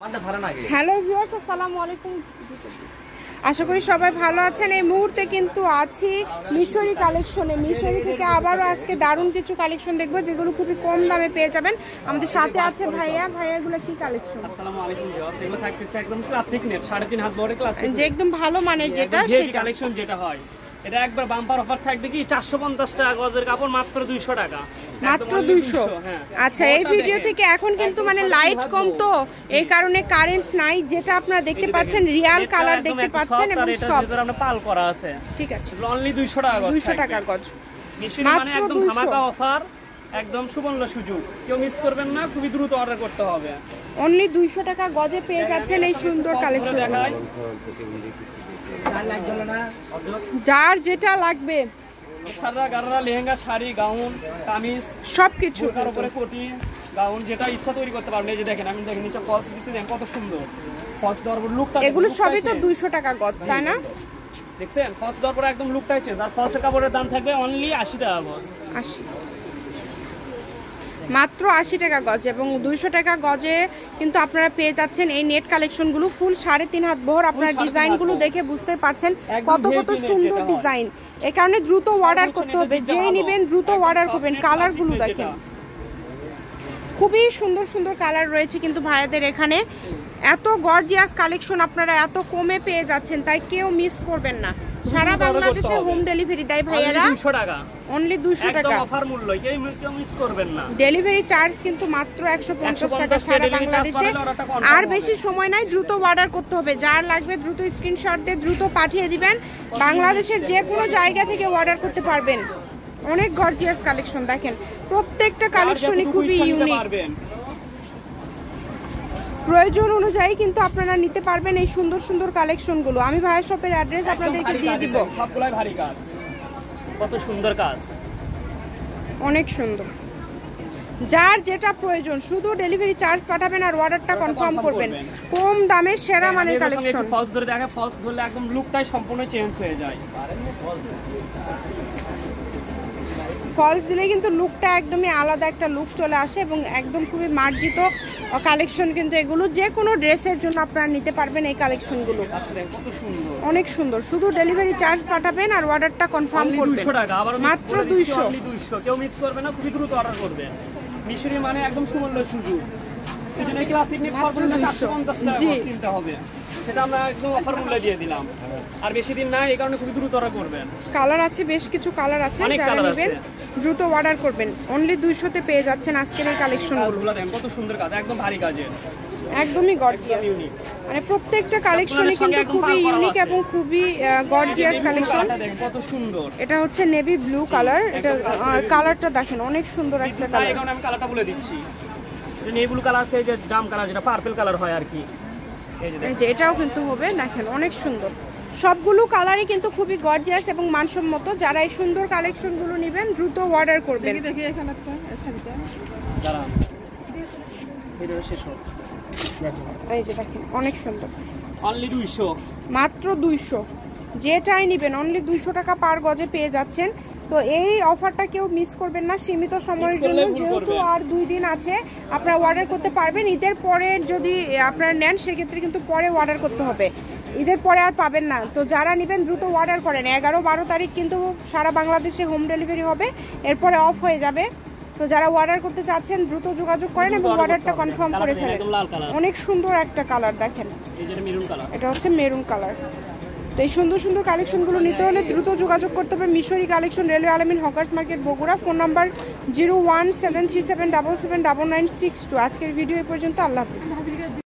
Hello viewers, আসসালামু আলাইকুম। আশা করি সবাই ভালো আছেন। এই মুহূর্তে কিন্তু আছি মিশরি কালেকশনে। মিশরি থেকে আবারও আজকে দারুণ কিছু কালেকশন দেখবো, যেগুলো খুবই কম দামে পেয়ে যাবেন। আমাদের সাথে আছে ভাইয়া। এগুলো কি কালেকশন? আসসালামু আলাইকুম ভিউয়ার্স, এগুলো থাকতেছে একদম ক্লাসিক নেট 3.5 হাত বড় ক্লাসিক, যে একদম ভালো মানের যেটা সেটা কালেকশন যেটা হয়। এটা একবার বাম্পার অফার থাকবে কি 450 টাকা গজের কাপড়, মাত্র 200 টাকা, মাত্র 200। আচ্ছা, এই ভিডিও থেকে এখন কিন্তু মানে লাইট কম, তো এই কারণে কারেন্ট নাই। যেটা আপনারা দেখতে পাচ্ছেন রিয়াল কালার দেখতে পাচ্ছেন এবং সব আমরা পাল করা আছে। ঠিক আছে, অনলি 200 টাকা গজ, 200 টাকা গজ। মানে একদম ধামাকা অফার, একদম সুবর্ণ সুযোগ, কেউ মিস করবেন না। খুবই দ্রুত অর্ডার করতে হবে। অনলি 200 টাকা গজে পেয়ে যাচ্ছেন এই সুন্দর কালেকশন। যার যেটা লাগবে, সারা গাররা লেহেঙ্গা, শাড়ি, গাউন, কামিজ সবকিছু, তার উপরে কোটি, গাউন, যেটা ইচ্ছা তৈরি করতে পারবেন। এই যে দেখেন, আমি দেখেন নিচে ফলস দিছি, দেখেন কত সুন্দর ফলস দেওয়ার পর লুকটা। এগুলো সবই তো 200 টাকা গজ, তাই না? দেখছেন ফলস দেওয়ার পর একদম লুকটাই চেঞ্জ। আর ফলসের কাপড়ের দাম থাকবে অনলি 80 টাকা গজ। 80, মাত্র 80 টাকা গজ। এবং 200 টাকা গজে কিন্তু আপনারা পেয়ে যাচ্ছেন এই নেট কালেকশনগুলো ফুল 3.5 হাত বহর। আপনারা ডিজাইনগুলো দেখে বুঝতে পারছেন কত কত সুন্দর ডিজাইন। এই কারণে দ্রুত অর্ডার করতে হবে, যেই নেবেন দ্রুত অর্ডার করবেন। কালারগুলো দেখেন, খুবই সুন্দর সুন্দর কালার রয়েছে কিন্তু ভাইয়াদের এখানে। এত গর্জিয়াস কালেকশন আপনারা এত কমে পেয়ে যাচ্ছেন, তাই কেউ মিস করবেন না। সারা বাংলাদেশে হোম ডেলিভারি দেয় ভাইয়ারা, 200 টাকা, অনলি 200 টাকা একদম অফার মূল্য, কেউ মিস করবেন না। ডেলিভারি চার্জ কিন্তু মাত্র 150 টাকা সারা বাংলাদেশে। আর বেশি সময় নাই, দ্রুত অর্ডার করতে হবে। যার লাগবে দ্রুত স্ক্রিনশট দিয়ে দ্রুত পাঠিয়ে দিবেন। বাংলাদেশের যে কোনো জায়গা থেকে অর্ডার করতে পারবেন। অনেক গর্জিয়াস কালেকশন দেখেন, প্রত্যেকটা কালেকশনই খুবই ইউনিক। প্রয়োজন অনুযায়ী কিন্তু আপনারা নিতে পারবেন এই সুন্দর সুন্দর কালেকশনগুলো। আমি ভাইয়া শপের অ্যাড্রেস আপনাদেরকে দিয়ে দিব। সবগুলাই ভারী কাজ, কত সুন্দর কাজ, অনেক সুন্দর। যার যেটা প্রয়োজন শুধু ডেলিভারি চার্জ পাঠাবেন আর অর্ডারটা কনফার্ম করবেন। কম দামে সেরা মানের কালেকশন। ফলস ধরে দেখে, ফলস ধরলে একদম লুকটাই সম্পূর্ণ চেঞ্জ হয়ে যায়। ফলস দিলে কিন্তু লুকটা একদমই আলাদা একটা লুক চলে আসে এবং একদম খুবই মার্জিত কালেকশন। কিন্তু এগুলো যে কোনো ড্রেসের জন্য আপনারা নিতে পারবেন এই কালেকশনগুলো। অনেক সুন্দর, শুধু ডেলিভারি চার্জ পাঠাবেন আর অর্ডারটা কনফার্ম করবেন। 200 টাকা, মাত্র 200। কেউ মিস করবে না, খুবই দ্রুত অর্ডার করবে। মিশরি মানে একদম সুমূল্য সুযোগ। এজন্য ক্লাসিক নিয়ে সর্বনিম্ন 450 টাকা কিনতে হবে, সেটা আমরা একদম অফার মূল্যে দিয়ে দিলাম। আর বেশি দিন নাই, এই কারণে খুবই দ্রুত অর্ডার করবেন। কালার আছে, বেশ কিছু কালার আছে, যারা নেবেন দ্রুত অর্ডার করবেন। অনলি 200 তে পেয়ে যাচ্ছেন আজকের এই কালেকশনগুলো। দেখেন কত সুন্দর কাজ, একদম ভারী কাজের, একদমই গর্জিয়াস। মানে প্রত্যেকটা কালেকশনই কিন্তু খুবই ইউনিক এবং খুবই গর্জিয়াস কালেকশন। কত সুন্দর, এটা হচ্ছে নেভি ব্লু কালার। এটা কালারটা দেখেন অনেক সুন্দর একটা কালার। এই কারণে আমি কালারটা বলে দিচ্ছি। এটা নেভি ব্লু কালার আছে, এই যে জাম কালার, যেটা পার্পল কালার হয় আর কি। এই যে এটাও কিন্তু হবে, দেখেন অনেক সুন্দর। সবগুলো কালারই কিন্তু খুবই গর্জিয়াস এবং মানসম্মত। যারা এই সুন্দর কালেকশনগুলো নেবেন দ্রুত অর্ডার করবেন। দেখি এই কালারটা, এই শাড়িটা দাঁড়ান, এটা শেষ হোক। এই যে দেখেন অনেক সুন্দর, অনলি 200, মাত্র 200। যেটাই নেবেন অনলি 200 টাকা পার গজে পেয়ে যাচ্ছেন। তো এই অফারটা কেউ মিস করবেন না, সীমিত সময়ের জন্য। যেহেতু আর 2 দিন আছে, আপনারা অর্ডার করতে পারবেন। ঈদের পরে যদি আপনারা নেন সেক্ষেত্রে কিন্তু পরে অর্ডার করতে হবে, ঈদের পরে আর পাবেন না। তো যারা নেবেন দ্রুত অর্ডার করেন। 11-12 তারিখ কিন্তু সারা বাংলাদেশে হোম ডেলিভারি হবে, এরপরে অফ হয়ে যাবে। তো যারা অর্ডার করতে চাচ্ছেন দ্রুত যোগাযোগ করেন এবং অর্ডারটা কনফার্ম করে ফেলেন। অনেক সুন্দর একটা কালার দেখেন, এটা হচ্ছে মেরুন কালার। তো এই সুন্দর সুন্দর কালেকশনগুলো নিতে হলে দ্রুত যোগাযোগ করতে হবে মিশরি কালেকশন, রেলওয়ে আলামিন hawkers market, Bogura. Phone number 01737779962। আজকের ভিডিও এই পর্যন্ত। আল্লাহ হাফেজ।